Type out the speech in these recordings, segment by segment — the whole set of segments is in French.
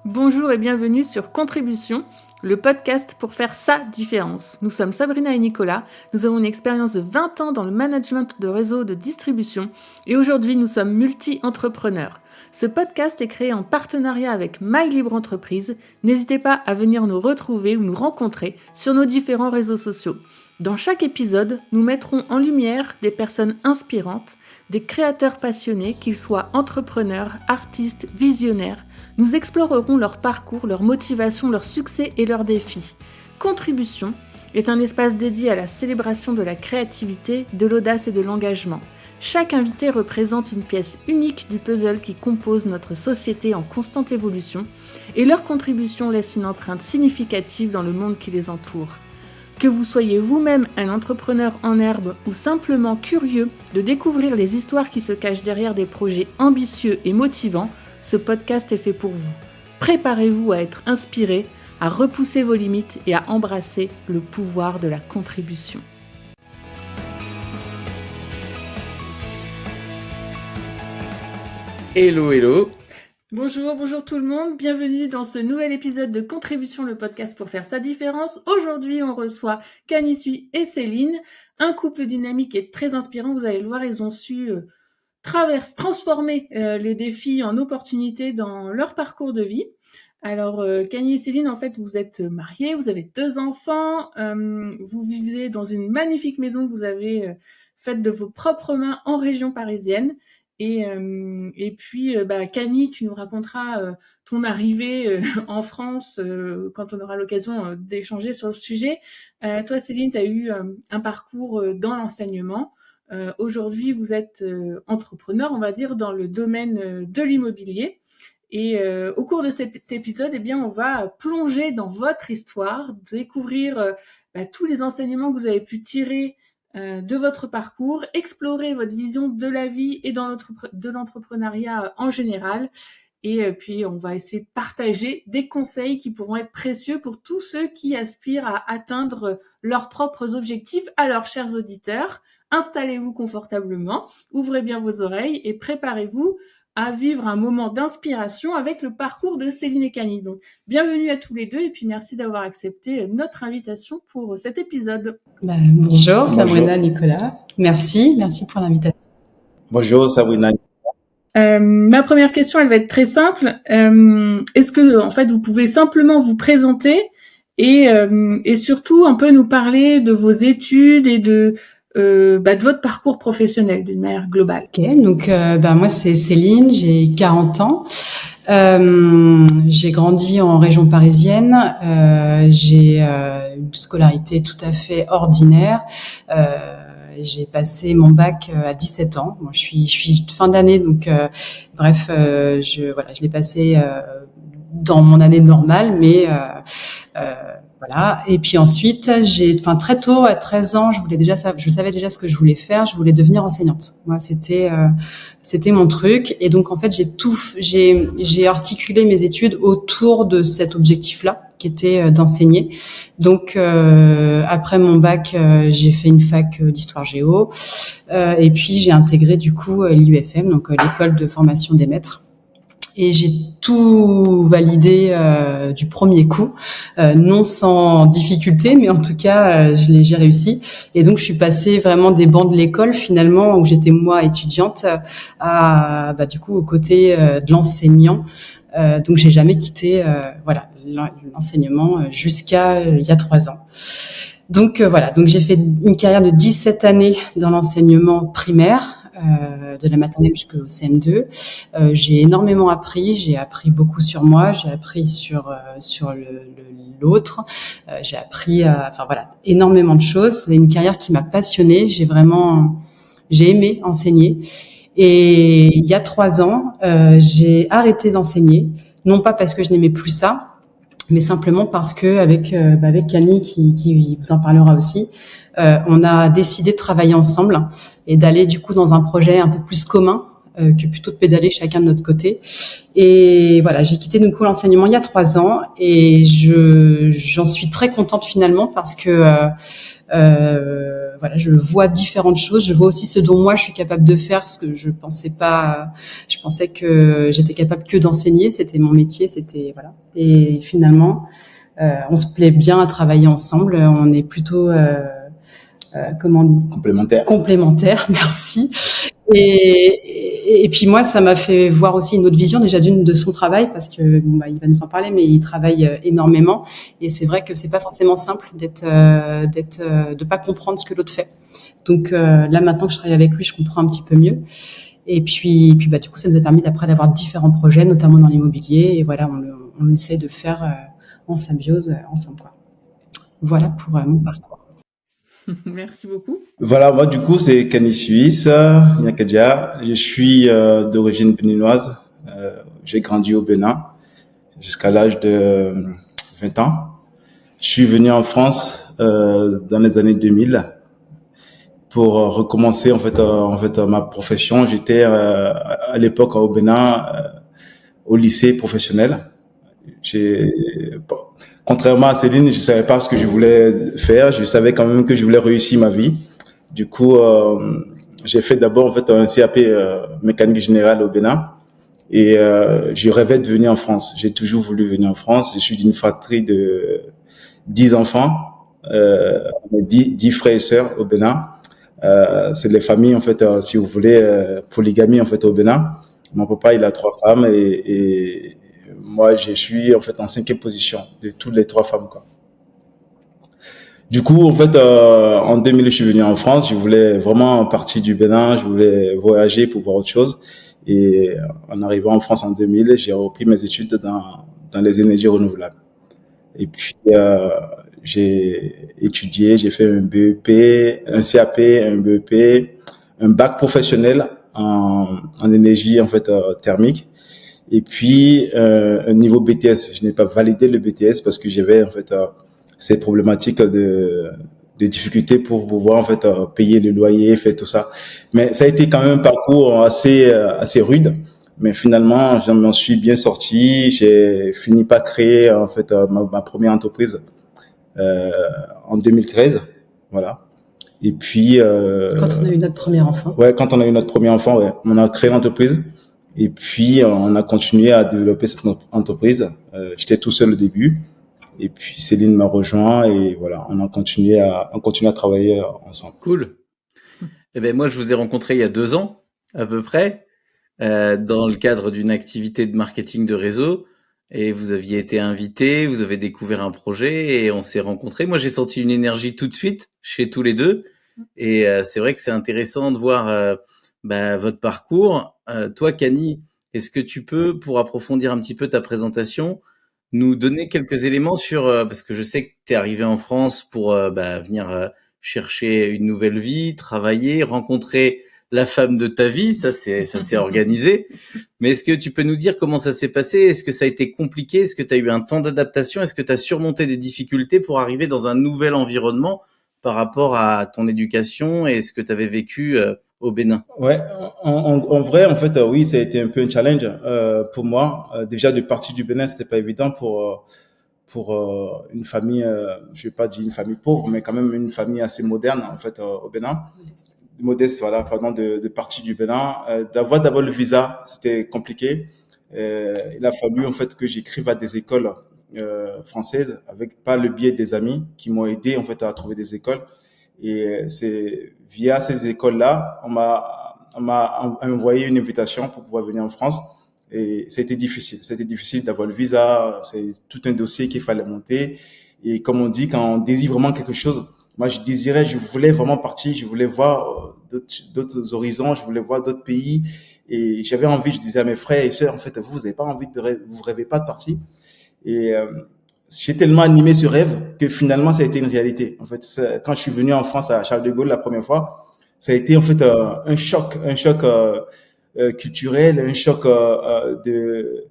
Bonjour et bienvenue sur Contribution, le podcast pour faire sa différence. Nous sommes Sabrina et Nicolas, nous avons une expérience de 20 ans dans le management de réseaux de distribution et aujourd'hui nous sommes multi-entrepreneurs. Ce podcast est créé en partenariat avec My Libre Entreprise. N'hésitez pas à venir nous retrouver ou nous rencontrer sur nos différents réseaux sociaux. Dans chaque épisode, nous mettrons en lumière des personnes inspirantes, des créateurs passionnés, qu'ils soient entrepreneurs, artistes, visionnaires. Nous explorerons leur parcours, leur motivation, leurs succès et leurs défis. Contribution est un espace dédié à la célébration de la créativité, de l'audace et de l'engagement. Chaque invité représente une pièce unique du puzzle qui compose notre société en constante évolution et leur contribution laisse une empreinte significative dans le monde qui les entoure. Que vous soyez vous-même un entrepreneur en herbe ou simplement curieux de découvrir les histoires qui se cachent derrière des projets ambitieux et motivants, ce podcast est fait pour vous. Préparez-vous à être inspiré, à repousser vos limites et à embrasser le pouvoir de la contribution. Hello, hello. Bonjour tout le monde, bienvenue dans ce nouvel épisode de Contribution, le podcast pour faire sa différence. Aujourd'hui, on reçoit Kanisui et Céline, un couple dynamique et très inspirant. Vous allez le voir, ils ont su transformer les défis en opportunités dans leur parcours de vie. Alors, Kani et Céline, en fait, vous êtes mariés, vous avez 2 enfants, vous vivez dans une magnifique maison que vous avez faite de vos propres mains en région parisienne. Et puis, Kani, tu nous raconteras ton arrivée en France quand on aura l'occasion d'échanger sur le sujet. Toi, Céline, tu as eu un parcours dans l'enseignement. Aujourd'hui, vous êtes entrepreneur, on va dire, dans le domaine de l'immobilier. Et au cours de cet épisode, eh bien, on va plonger dans votre histoire, découvrir tous les enseignements que vous avez pu tirer de votre parcours, explorer votre vision de la vie et de l'entrepreneuriat en général. Et puis, on va essayer de partager des conseils qui pourront être précieux pour tous ceux qui aspirent à atteindre leurs propres objectifs. Alors, chers auditeurs, installez-vous confortablement, ouvrez bien vos oreilles et préparez-vous à vivre un moment d'inspiration avec le parcours de Céline et Kani. Donc, bienvenue à tous les deux et puis merci d'avoir accepté notre invitation pour cet épisode. Bonjour Sabrina, Nicolas. Merci pour l'invitation. Bonjour Sabrina. Ma première question, elle va être très simple. Est-ce que, en fait, vous pouvez simplement vous présenter et surtout un peu nous parler de vos études et de votre parcours professionnel d'une manière globale. Ok, donc moi c'est Céline, j'ai 40 ans. J'ai grandi en région parisienne. J'ai une scolarité tout à fait ordinaire. J'ai passé mon bac à 17 ans. Moi, je suis fin d'année, donc je l'ai passé dans mon année normale, mais voilà. Et puis ensuite, très tôt, à 13 ans, je savais déjà ce que je voulais faire. Je voulais devenir enseignante. Moi, c'était mon truc. Et donc, en fait, j'ai articulé mes études autour de cet objectif-là, qui était d'enseigner. Donc, après mon bac, j'ai fait une fac d'histoire géo. Et puis, j'ai intégré, du coup, l'IUFM, donc l'école de formation des maîtres. Et j'ai tout validé du premier coup, non sans difficulté, mais en tout cas, j'ai réussi. Et donc, je suis passée vraiment des bancs de l'école, finalement, où j'étais moi étudiante, à du coup aux côtés de l'enseignant. Donc, j'ai jamais quitté l'enseignement jusqu'à il y a 3 ans. Donc donc j'ai fait une carrière de 17 années dans l'enseignement primaire. De la maternelle jusqu'au CM2. J'ai énormément appris. J'ai appris beaucoup sur moi. J'ai appris sur l'autre. J'ai appris, énormément de choses. C'est une carrière qui m'a passionnée. J'ai aimé enseigner. Et il y a 3 ans, j'ai arrêté d'enseigner. Non pas parce que je n'aimais plus ça, mais simplement parce que avec Camille qui vous en parlera aussi, on a décidé de travailler ensemble et d'aller du coup dans un projet un peu plus commun que plutôt de pédaler chacun de notre côté. Et voilà, j'ai quitté du coup l'enseignement il y a 3 ans et j'en suis très contente finalement parce que voilà, je vois différentes choses. Je vois aussi ce dont moi je suis capable de faire, ce que je pensais pas. Je pensais que j'étais capable que d'enseigner. C'était mon métier. C'était voilà. Et finalement, on se plaît bien à travailler ensemble. On est plutôt comment on dit complémentaires, merci. Et puis moi, ça m'a fait voir aussi une autre vision déjà de son travail parce que bon bah il va nous en parler, mais il travaille énormément et c'est vrai que c'est pas forcément simple de pas comprendre ce que l'autre fait. Donc là maintenant que je travaille avec lui, je comprends un petit peu mieux. Et puis bah du coup ça nous a permis d'après d'avoir différents projets, notamment dans l'immobilier et voilà on essaie de le faire en symbiose ensemble quoi. Voilà pour mon parcours. Merci beaucoup. Voilà, moi du coup c'est Kani Suisse, Nyakadia. Je suis d'origine béninoise. J'ai grandi au Bénin jusqu'à l'âge de 20 ans. Je suis venu en France dans les années 2000 pour recommencer en fait ma profession. J'étais à l'époque au Bénin au lycée professionnel. J'ai Contrairement à Céline, je savais pas ce que je voulais faire. Je savais quand même que je voulais réussir ma vie. Du coup, j'ai fait d'abord en fait un CAP mécanique générale au Bénin et je rêvais de venir en France. J'ai toujours voulu venir en France. Je suis d'une fratrie de 10 enfants, 10 frères et sœurs au Bénin. C'est les familles en fait, si vous voulez, polygamie en fait au Bénin. Mon papa il a 3 femmes et moi, je suis en fait en 5e position de toutes les 3 femmes, quoi. Du coup, en fait, en 2000, je suis venu en France. Je voulais vraiment partir du Bénin. Je voulais voyager pour voir autre chose. Et en arrivant en France en 2000, j'ai repris mes études dans les énergies renouvelables. Et puis, j'ai étudié. J'ai fait un BEP, un CAP, un BEP, un bac professionnel en énergie en fait thermique. Et puis un niveau BTS. Je n'ai pas validé le BTS parce que j'avais en fait ces problématiques de difficultés pour pouvoir en fait payer le loyer, faire tout ça. Mais ça a été quand même un parcours assez rude. Mais finalement, je m'en suis bien sorti. J'ai fini par créer en fait ma première entreprise en 2013. Voilà. Et puis quand on a eu notre premier enfant. Ouais, quand on a eu notre premier enfant, ouais, on a créé l'entreprise. Et puis, on a continué à développer cette entreprise. J'étais tout seul au début. Et puis, Céline m'a rejoint et voilà, on continue à travailler ensemble. Cool. Eh ben, moi, je vous ai rencontré il y a 2 ans, à peu près, dans le cadre d'une activité de marketing de réseau. Et vous aviez été invité, vous avez découvert un projet et on s'est rencontrés. Moi, j'ai senti une énergie tout de suite chez tous les deux. Et c'est vrai que c'est intéressant de voir votre parcours. Toi, Kani, est-ce que tu peux, pour approfondir un petit peu ta présentation, nous donner quelques éléments sur, parce que je sais que tu es arrivé en France pour venir chercher une nouvelle vie, travailler, rencontrer la femme de ta vie, ça s'est organisé. Mais est-ce que tu peux nous dire comment ça s'est passé? Est-ce que ça a été compliqué? Est-ce que tu as eu un temps d'adaptation? Est-ce que tu as surmonté des difficultés pour arriver dans un nouvel environnement par rapport à ton éducation et ce que tu avais vécu au Bénin? Ouais, en vrai, en fait, oui, ça a été un peu un challenge pour moi. Déjà, de partir du Bénin, c'était pas évident pour une famille, je vais pas dire une famille pauvre, mais quand même une famille assez moderne, en fait, au Bénin. Modeste, voilà, pardon, de partir du Bénin. D'avoir d'abord le visa, c'était compliqué. Il a fallu, en fait, que j'écrive à des écoles françaises avec par le biais des amis qui m'ont aidé, en fait, à trouver des écoles. Et c'est via ces écoles-là, on m'a envoyé une invitation pour pouvoir venir en France. Et c'était difficile. C'était difficile d'avoir le visa. C'est tout un dossier qu'il fallait monter. Et comme on dit, quand on désire vraiment quelque chose, moi, je voulais vraiment partir. Je voulais voir d'autres horizons. Je voulais voir d'autres pays. Et j'avais envie, je disais à mes frères et sœurs, en fait, vous avez pas envie vous rêvez pas de partir. Et j'ai tellement animé ce rêve que finalement, ça a été une réalité. En fait, quand je suis venu en France à Charles de Gaulle la première fois, ça a été en fait un choc culturel, un choc de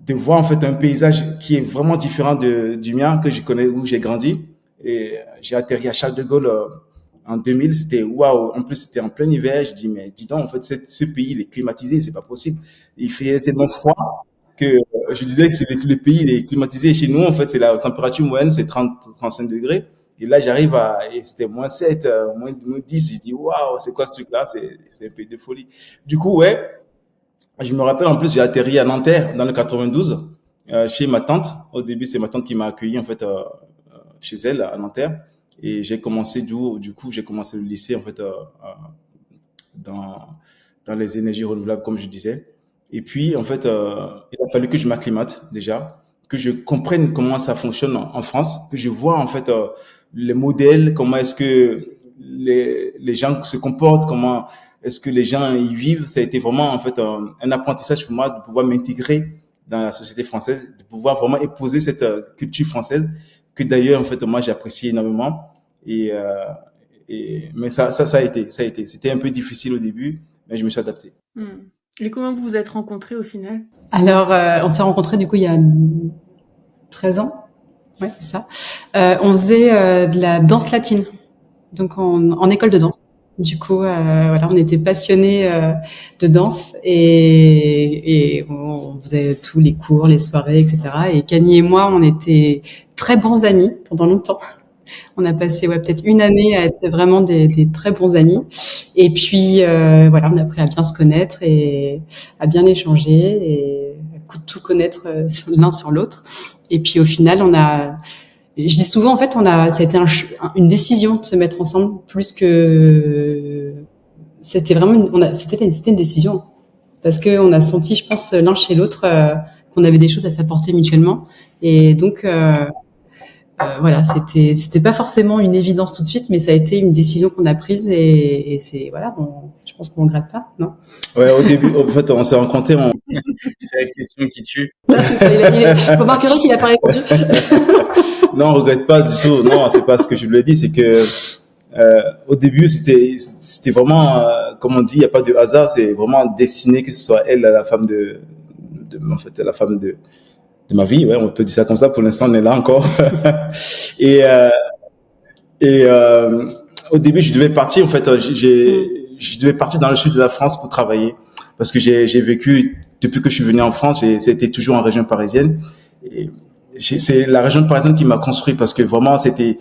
voir en fait un paysage qui est vraiment différent du mien que je connais où j'ai grandi. Et j'ai atterri à Charles de Gaulle en 2000. C'était waouh. En plus, c'était en plein hiver. Je dis mais dis donc, en fait, ce pays il est climatisé, c'est pas possible. Il fait tellement froid que je disais que le pays il est climatisé. Chez nous, en fait, c'est la température moyenne, c'est 30-35 degrés. Et là, et c'était -7, -10. Je dis, waouh, c'est quoi ce truc-là? C'est un peu de folie. Du coup, ouais, je me rappelle, en plus, j'ai atterri à Nanterre, dans le 92, chez ma tante. Au début, c'est ma tante qui m'a accueilli, en fait, chez elle, à Nanterre. Et j'ai commencé, du coup, j'ai commencé le lycée, en fait, dans, dans les énergies renouvelables, comme je disais. Et puis, en fait, il a fallu que je m'acclimate déjà, que je comprenne comment ça fonctionne en France, que je vois, en fait, les modèles, comment est-ce que les gens se comportent, comment est-ce que les gens y vivent. Ça a été vraiment, en fait, un apprentissage pour moi de pouvoir m'intégrer dans la société française, de pouvoir vraiment épouser cette culture française que d'ailleurs, en fait, moi, j'apprécie énormément. Et, mais ça a été. C'était un peu difficile au début, mais je me suis adapté. Et comment vous vous êtes rencontrés au final? Alors, on s'est rencontrés du coup il y a 13 ans. Ouais, c'est ça. On faisait de la danse latine, donc en école de danse. Du coup, voilà, on était passionnés de danse et on faisait tous les cours, les soirées, etc. Et Camille et moi, on était très bons amis pendant longtemps. On a passé peut-être une année à être vraiment des très bons amis. Et puis voilà, on a appris à bien se connaître et à bien échanger et à tout connaître l'un sur l'autre. Et puis au final, je dis souvent en fait, ça a été une décision de se mettre ensemble plus que c'était vraiment c'était une décision parce que on a senti, je pense, l'un chez l'autre qu'on avait des choses à s'apporter mutuellement et donc voilà, c'était pas forcément une évidence tout de suite, mais ça a été une décision qu'on a prise et c'est voilà, je pense qu'on regrette pas, non? Ouais, au début, en fait, on s'est rencontrés. C'est la question qui tue. C'est ça, vous remarquerez qu'il a pas répondu. Non, on regrette pas du tout. Non, c'est pas ce que je lui ai dit. C'est que au début, c'était vraiment, comme on dit, il n'y a pas de hasard. C'est vraiment destiné que ce soit elle, la femme en fait, la femme de ma vie. Ouais, on peut dire ça comme ça. Pour l'instant, on est là encore. et et au début, je devais partir. En fait, je devais partir dans le sud de la France pour travailler parce que j'ai vécu depuis que je suis venu en France. C'était toujours en région parisienne. Et c'est la région parisienne qui m'a construit parce que vraiment c'était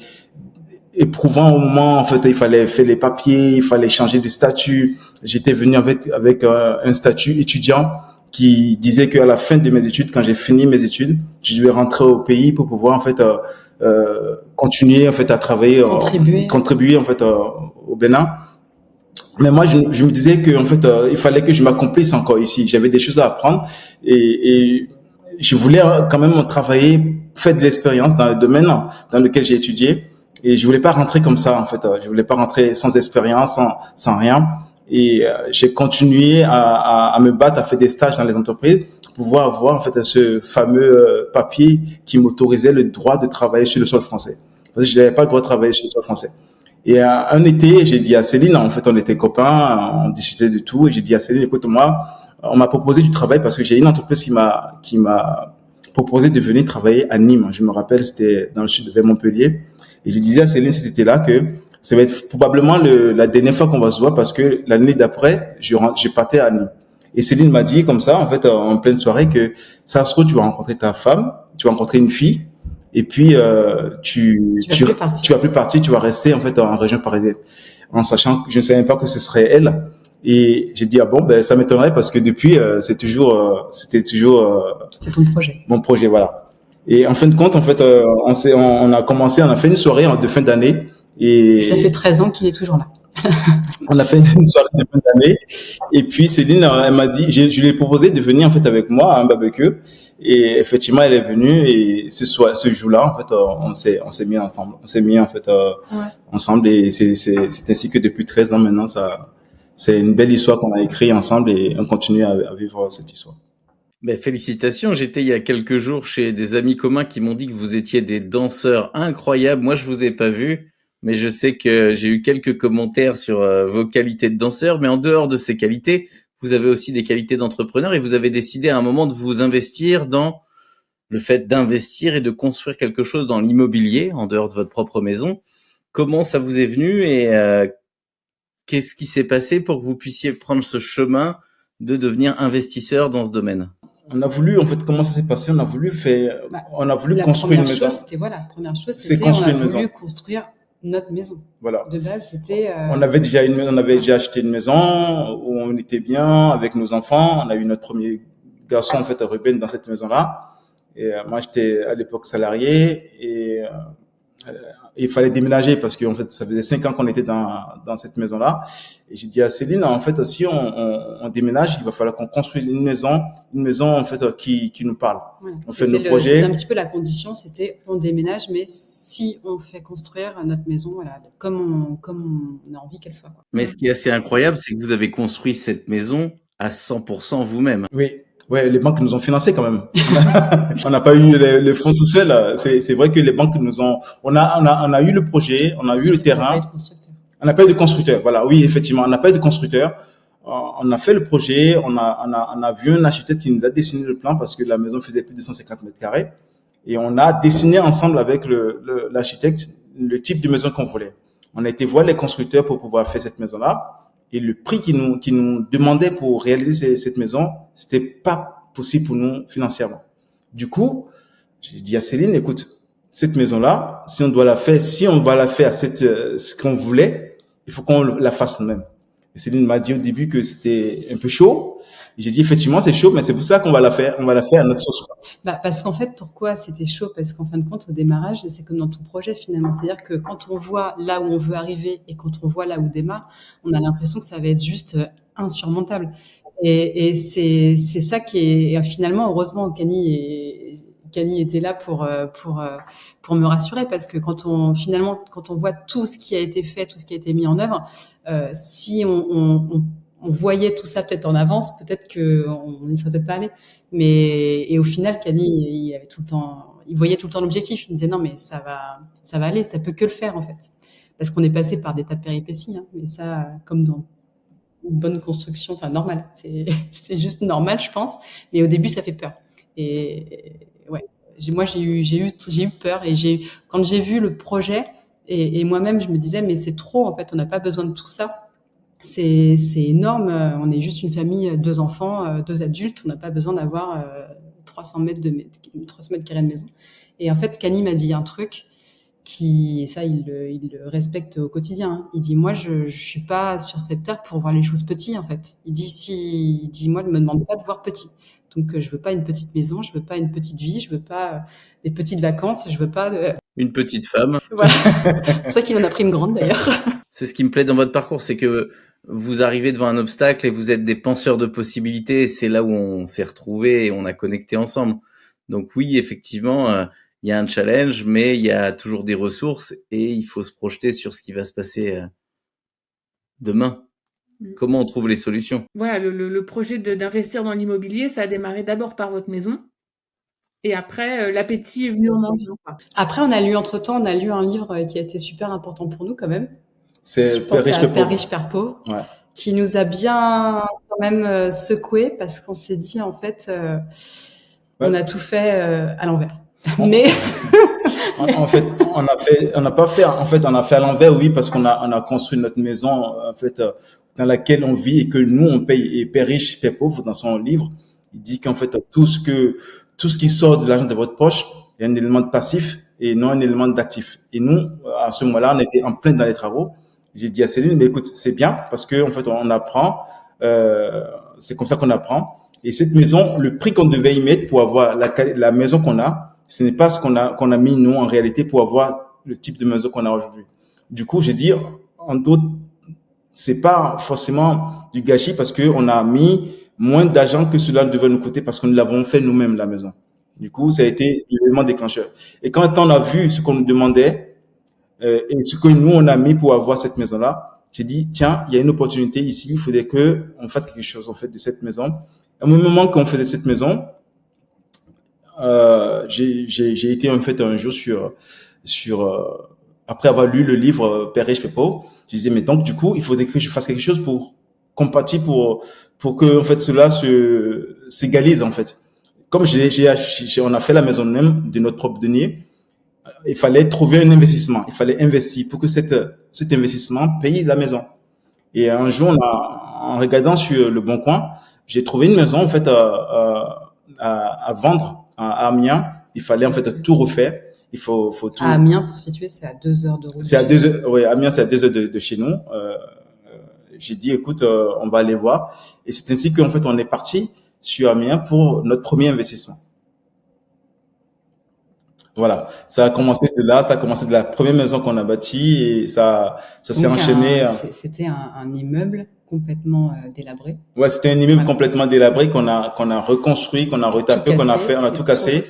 éprouvant au moment. En fait, il fallait faire les papiers, il fallait changer de statut. J'étais venu avec un statut étudiant qui disait qu'à la fin de mes études, quand j'ai fini mes études, je devais rentrer au pays pour pouvoir en fait continuer en fait à travailler, contribuer en fait au Bénin. Mais moi, je me disais que en fait, il fallait que je m'accomplisse encore ici. J'avais des choses à apprendre et je voulais quand même travailler, faire de l'expérience dans le domaine dans lequel j'ai étudié. Et je voulais pas rentrer comme ça, en fait. Je voulais pas rentrer sans expérience, sans rien. Et j'ai continué à me battre, à faire des stages dans les entreprises pour pouvoir avoir en fait ce fameux papier qui m'autorisait le droit de travailler sur le sol français. Parce que je n'avais pas le droit de travailler sur le sol français. Et un été, j'ai dit à Céline, en fait, on était copains, on discutait de tout, et j'ai dit à Céline, écoute, moi, on m'a proposé du travail parce que j'ai une entreprise qui m'a proposé de venir travailler à Nîmes. Je me rappelle, c'était dans le sud vers Montpellier. Et je disais à Céline cet été-là que ça va être probablement la dernière fois qu'on va se voir parce que l'année d'après, je partais à Nîmes. Et Céline m'a dit comme ça, en fait, en pleine soirée, que ça se trouve, tu vas rencontrer ta femme, tu vas rencontrer une fille, et puis tu vas plus partir, tu vas rester en fait en région parisienne, en sachant que je ne savais même pas que ce serait elle. Et j'ai dit ah bon, ben ça m'étonnerait parce que depuis c'était toujours c'était ton projet. Mon projet, voilà. Et en fin de compte, en fait, on a fait une soirée de fin d'année et ça fait 13 ans qu'il est toujours là. On a fait une soirée de fin d'année et puis Céline, elle m'a dit, je lui ai proposé de venir en fait avec moi à un barbecue et effectivement elle est venue et ce jour-là en fait on s'est mis ensemble, ensemble et c'est ainsi que depuis 13 ans maintenant c'est une belle histoire qu'on a écrite ensemble et on continue à vivre cette histoire. Ben, félicitations, j'étais il y a quelques jours chez des amis communs qui m'ont dit que vous étiez des danseurs incroyables. Moi, je vous ai pas vu, mais je sais que j'ai eu quelques commentaires sur vos qualités de danseur. Mais en dehors de ces qualités, vous avez aussi des qualités d'entrepreneur et vous avez décidé à un moment de vous investir dans le fait d'investir et de construire quelque chose dans l'immobilier en dehors de votre propre maison. Comment ça vous est venu et qu'est-ce qui s'est passé pour que vous puissiez prendre ce chemin de devenir investisseur dans ce domaine? on a voulu, en fait, comment ça s'est passé? On a voulu La construire une première maison. chose, c'était voilà, première chose, C'est c'était on a construire une voulu maison. construire notre maison. Voilà. De base, c'était On avait déjà acheté une maison où on était bien avec nos enfants. On a eu notre premier garçon, en fait, Ruben, dans cette maison-là. Et moi, j'étais à l'époque salarié et il fallait déménager parce que en fait, ça faisait 5 ans qu'on était dans cette maison-là. Et j'ai dit à Céline, en fait, si on déménage, il va falloir qu'on construise une maison en fait qui nous parle. voilà. On fait C'était nos projets. c'était un petit peu la condition, c'était on déménage, mais si on fait construire notre maison, voilà, comme on a envie qu'elle soit, quoi. Mais ce qui est assez incroyable, c'est que vous avez construit cette maison à 100% vous-même. Oui. Ouais, les banques nous ont financé quand même. On n'a pas eu les fonds tout seul. C'est vrai que les banques on a eu le projet, on a eu le On n'a pas eu terrain. de constructeur. On n'a pas eu de constructeur. Voilà. Oui, effectivement, on n'a pas eu de constructeur. On a fait le projet. On a vu un architecte qui nous a dessiné le plan parce que la maison faisait plus de 150 mètres carrés. Et on a dessiné ensemble avec l'architecte le type de maison qu'on voulait. On a été voir les constructeurs pour pouvoir faire cette maison-là. Et le prix qu'ils nous demandaient pour réaliser cette maison, c'était pas possible pour nous financièrement. Du coup, j'ai dit à Céline, écoute, cette maison-là, si on va la faire ce qu'on voulait, il faut qu'on la fasse nous-mêmes. Et Céline m'a dit au début que c'était un peu chaud. Et j'ai dit, effectivement, c'est chaud, mais c'est pour ça qu'on va la faire. On va la faire à notre sauce. Parce qu'en fait, pourquoi c'était chaud? Parce qu'en fin de compte, au démarrage, c'est comme dans tout projet finalement. C'est-à-dire que quand on voit là où on veut arriver et quand on voit là où démarre, on a l'impression que ça va être juste insurmontable. Et c'est ça qui est finalement, heureusement, Camille était là pour me rassurer parce que quand on voit tout ce qui a été fait, tout ce qui a été mis en œuvre, si on voyait tout ça peut-être en avance, peut-être qu'on n'y serait peut-être pas allé. Et au final, Camille, il voyait tout le temps l'objectif. Il disait non, mais ça va aller, ça peut que le faire en fait. Parce qu'on est passé par des tas de péripéties, hein, mais ça, comme dans une bonne construction, enfin normal, c'est juste normal, je pense. Mais au début, ça fait peur. Et ouais, moi j'ai eu peur et quand j'ai vu le projet et moi-même, je me disais mais c'est trop en fait, on n'a pas besoin de tout ça. C'est énorme. On est juste une famille, 2 enfants, 2 adultes. On n'a pas besoin d'avoir 300 mètres carrés de maison. Et en fait, Camille m'a dit un truc il le respecte au quotidien. Hein. Il dit, moi, je suis pas sur cette terre pour voir les choses petites, en fait. Il dit, moi, ne me demande pas de voir petit. Donc, je veux pas une petite maison, je veux pas une petite vie, je veux pas des petites vacances, je veux pas Une petite femme. Voilà. C'est ça qu'il en a pris une grande, d'ailleurs. C'est ce qui me plaît dans votre parcours, c'est que vous arrivez devant un obstacle et vous êtes des penseurs de possibilités. Et c'est là où on s'est retrouvés et on a connecté ensemble. Donc oui, effectivement, il y a un challenge, mais il y a toujours des ressources et il faut se projeter sur ce qui va se passer demain. Comment on trouve les solutions? Voilà, le projet d'investir dans l'immobilier, ça a démarré d'abord par votre maison. Et après, l'appétit est venu en mangeant. Après, entre-temps, on a lu un livre qui a été super important pour nous quand même. C'est Père riche, Père pauvre. Ouais. Qui nous a bien quand même secoué parce qu'on s'est dit en fait, on a tout fait à l'envers. Mais en fait, on a fait à l'envers, oui, parce qu'on a construit notre maison en fait dans laquelle on vit et que nous on paye. Et Père riche, Père pauvre, dans son livre, il dit qu'en fait tout ce qui sort de l'argent de votre poche est un élément de passif et non un élément d'actif. Et nous, à ce moment-là, on était en plein dans les travaux. J'ai dit à Céline, mais écoute, c'est bien parce que en fait on apprend, c'est comme ça qu'on apprend. Et cette maison, le prix qu'on devait y mettre pour avoir la maison qu'on a, ce n'est pas ce qu'on a mis nous en réalité pour avoir le type de maison qu'on a aujourd'hui. Du coup, j'ai dit en d'autres, c'est pas forcément du gâchis parce que on a mis moins d'argent que cela devait nous coûter parce que nous l'avons fait nous-mêmes la maison. Du coup, ça a été l'élément déclencheur. Et quand on a vu ce qu'on nous demandait et ce que nous on a mis pour avoir cette maison-là, j'ai dit tiens, il y a une opportunité ici, il faudrait que on fasse quelque chose en fait de cette maison. À un moment qu'on faisait cette maison, j'ai été en fait un jour sur après avoir lu le livre Père riche, Père pauvre, je disais mais donc du coup il faudrait que je fasse quelque chose pour compatir pour que en fait cela s'égalise en fait. Comme on a fait la maison même de notre propre denier, il fallait trouver un investissement, il fallait investir pour que cet investissement paye la maison. Et un jour en regardant sur Le Bon Coin, j'ai trouvé une maison en fait à vendre à Amiens, il fallait en fait tout refaire. Il faut tout. À Amiens, pour situer, c'est à 2 heures de route. C'est à 2 heures, ouais, Amiens, c'est à 2 heures de chez nous. J'ai dit, écoute, on va aller voir. Et c'est ainsi qu'en fait, on est parti sur Amiens pour notre premier investissement. Voilà. Ça a commencé de là, ça a commencé de la première maison qu'on a bâtie et ça s'est Donc, enchaîné. C'était un immeuble complètement délabré. Ouais, c'était un immeuble complètement délabré qu'on a reconstruit, qu'on a retapé, qu'on a fait, on a tout cassé.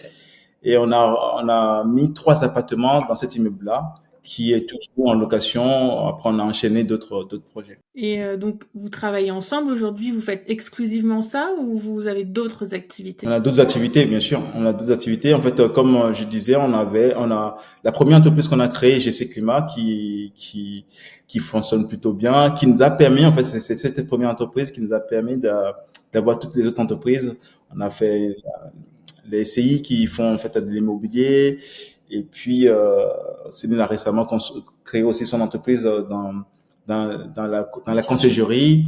Et on a mis 3 appartements dans cet immeuble-là, qui est toujours en location. Après, on a enchaîné d'autres projets. Et donc, vous travaillez ensemble aujourd'hui, vous faites exclusivement ça ou vous avez d'autres activités? On a d'autres activités, bien sûr. On a d'autres activités. En fait, comme je disais, on a la première entreprise qu'on a créée, GC Climat, qui fonctionne plutôt bien, qui nous a permis, en fait, c'est cette première entreprise qui nous a permis d'avoir toutes les autres entreprises. On a fait les SCI qui font en fait de l'immobilier, et puis Céline a récemment créé aussi son entreprise dans la conciergerie.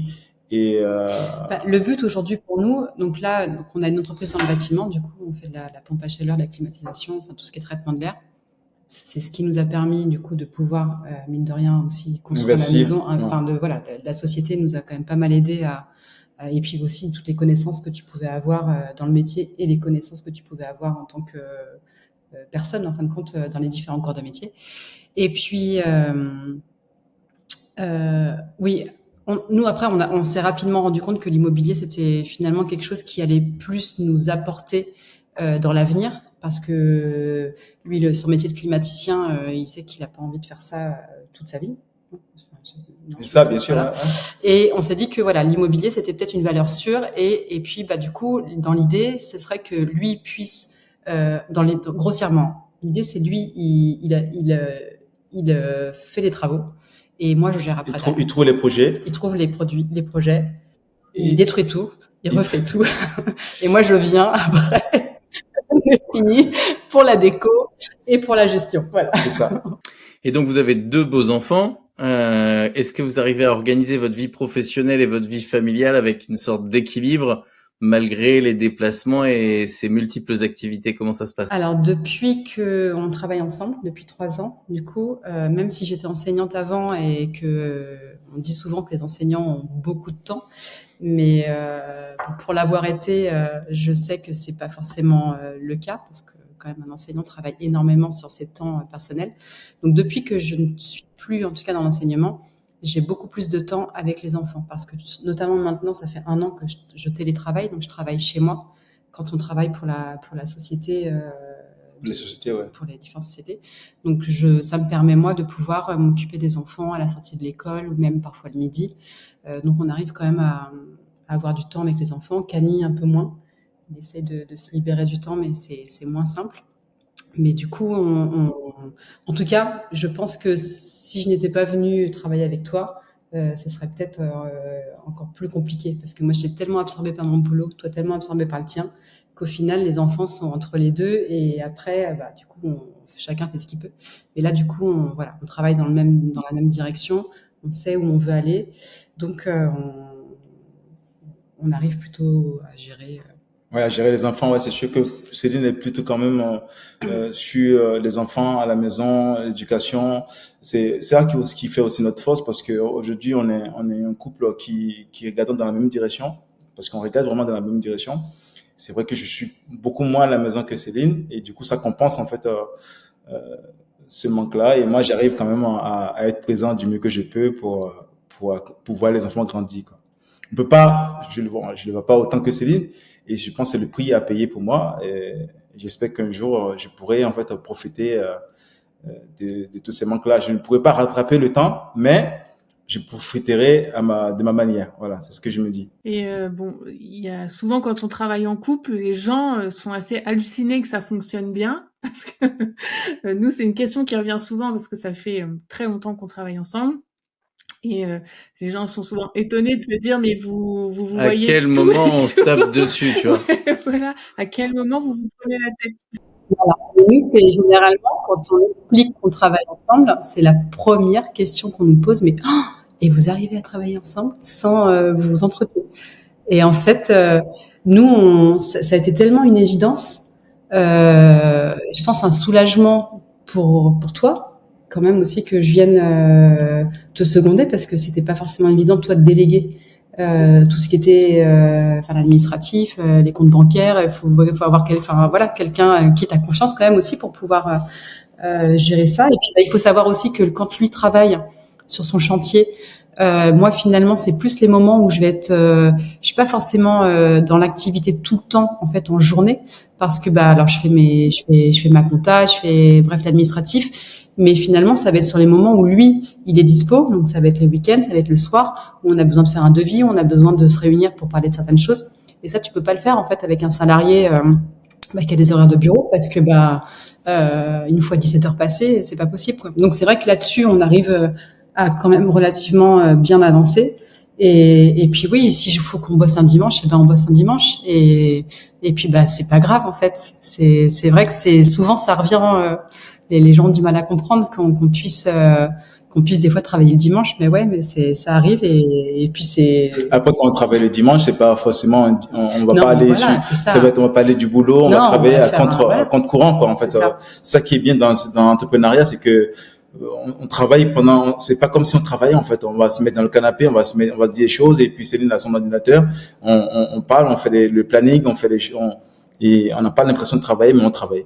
Et le but aujourd'hui pour nous, donc on a une entreprise dans le bâtiment, du coup on fait de la pompe à chaleur, de la climatisation, enfin tout ce qui est traitement de l'air. C'est ce qui nous a permis du coup de pouvoir mine de rien aussi construire la maison. Enfin la société nous a quand même pas mal aidé et puis aussi toutes les connaissances que tu pouvais avoir dans le métier et les connaissances que tu pouvais avoir en tant que personne, en fin de compte, dans les différents corps de métier. Et puis, oui, nous, après, on s'est rapidement rendu compte que l'immobilier, c'était finalement quelque chose qui allait plus nous apporter dans l'avenir, parce que lui, son métier de climaticien, il sait qu'il n'a pas envie de faire ça toute sa vie. C'est ça, bien sûr. Voilà. Et on s'est dit que l'immobilier, c'était peut-être une valeur sûre. Et puis, du coup, dans l'idée, ce serait que lui puisse, grossièrement, l'idée, c'est lui, il fait les travaux. Et moi, je gère après. Il trouve les projets. Il trouve les produits, les projets. Il détruit tout. Il refait tout. Et moi, je viens après. C'est fini pour la déco et pour la gestion. Voilà. C'est ça. Et donc, vous avez 2 beaux enfants. Est-ce que vous arrivez à organiser votre vie professionnelle et votre vie familiale avec une sorte d'équilibre malgré les déplacements et ces multiples activités? Comment ça se passe? Alors, depuis qu'on travaille ensemble, depuis 3 ans, du coup, même si j'étais enseignante avant et que on dit souvent que les enseignants ont beaucoup de temps, mais pour l'avoir été, je sais que c'est pas forcément le cas, parce que quand même un enseignant travaille énormément sur ses temps personnels. Donc, depuis que je ne suis plus, en tout cas dans l'enseignement, j'ai beaucoup plus de temps avec les enfants, parce que notamment maintenant, ça fait 1 an que je télétravaille, donc je travaille chez moi quand on travaille pour la société. Les sociétés, ouais. Pour les différentes sociétés. Donc ça me permet moi de pouvoir m'occuper des enfants à la sortie de l'école ou même parfois le midi. Donc on arrive quand même à avoir du temps avec les enfants. Camille un peu moins. On essaie de se libérer du temps, mais c'est moins simple. Mais du coup, en tout cas, je pense que si je n'étais pas venue travailler avec toi, ce serait peut-être encore plus compliqué, parce que moi, j'étais tellement absorbée par mon boulot, toi tellement absorbée par le tien, qu'au final, les enfants sont entre les deux, et après, du coup, chacun fait ce qu'il peut. Et là, du coup, on travaille dans la même direction, on sait où on veut aller, donc on arrive plutôt à gérer. Ouais, à gérer les enfants, ouais, c'est sûr que Céline est plutôt quand même sur les enfants à la maison, l'éducation. C'est ça qui fait aussi notre force, parce que aujourd'hui on est un couple qui regarde dans la même direction, parce qu'on regarde vraiment dans la même direction. C'est vrai que je suis beaucoup moins à la maison que Céline, et du coup ça compense en fait ce manque-là. Et moi j'arrive quand même à être présent du mieux que je peux pour voir les enfants grandir, quoi. On peut pas, je le vois pas autant que Céline, et je pense que c'est le prix à payer pour moi, et j'espère qu'un jour je pourrai en fait profiter de tous ces manques-là. Je ne pourrai pas rattraper le temps, mais je profiterai de ma manière. Voilà, c'est ce que je me dis. Et il y a souvent, quand on travaille en couple, les gens sont assez hallucinés que ça fonctionne bien, parce que nous, c'est une question qui revient souvent, parce que ça fait très longtemps qu'on travaille ensemble. Et les gens sont souvent étonnés de se dire, mais vous voyez. À quel moment on se tape dessus, tu vois? Voilà. À quel moment vous prenez la tête? Voilà. Et nous, c'est généralement, quand on explique qu'on travaille ensemble, c'est la première question qu'on nous pose, mais et vous arrivez à travailler ensemble sans vous entretenir? Et en fait, nous, ça a été tellement une évidence. Je pense un soulagement pour toi, quand même aussi que je vienne te seconder parce que c'était pas forcément évident toi de déléguer tout ce qui était l'administratif, les comptes bancaires. Il faut avoir quelqu'un qui t'a confiance quand même aussi pour pouvoir gérer ça. Et puis il faut savoir aussi que quand lui travaille sur son chantier, moi finalement c'est plus les moments où je vais être, je suis pas forcément dans l'activité tout le temps en fait en journée parce que alors je fais ma compta, je fais bref l'administratif, mais finalement ça va être sur les moments où lui il est dispo, donc ça va être les week-ends, ça va être le soir où on a besoin de faire un devis, où on a besoin de se réunir pour parler de certaines choses. Et ça tu peux pas le faire en fait avec un salarié qui a des horaires de bureau parce que une fois 17 heures passées, c'est pas possible, quoi. Donc c'est vrai que là-dessus, on arrive à quand même relativement bien avancer. Et puis oui, si il faut qu'on bosse un dimanche, on bosse un dimanche. Et puis c'est pas grave en fait. C'est vrai que c'est souvent ça revient. Les gens ont du mal à comprendre qu'on puisse des fois travailler le dimanche, mais ouais, mais ça arrive et puis c'est. Après, quand on travaille le dimanche, c'est pas forcément, on va Non, pas aller voilà, c'est ça. on va pas aller du boulot, on Non, va travailler on va à faire contre courant, quoi, en fait. C'est ça. Ça qui est bien dans l'entrepreneuriat, c'est que on travaille c'est pas comme si on travaillait, en fait. On va se mettre dans le canapé, on va se dire des choses, et puis Céline a son ordinateur, on parle, on fait le planning, on fait et on n'a pas l'impression de travailler, mais on travaille.